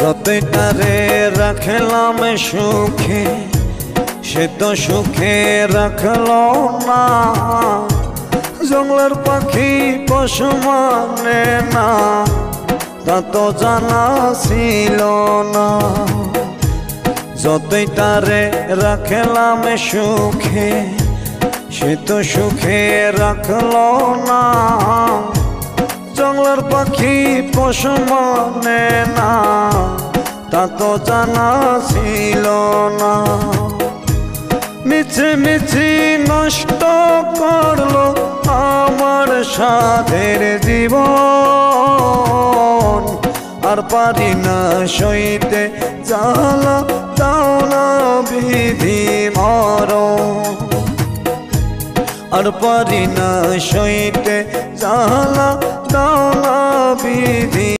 যতই তারে রাখলাম সুখে সে তো সুখে রাখলো না। জঙ্গলের পাখি পশু মানে না তা তো জানা ছিল না। যতই তারে রাখলাম সুখে সে তো সুখে রাখলো না। জঙ্গলের পাখি পশু মানে না তা তো জানা ছিল না। মিছে মিছি নষ্ট করলো আমার সাধের জীবন। আর পারি না সইতে জ্বালা দাও না বিধি মরণ। আর পারি না সইতে জ্বালা দাও না বিধি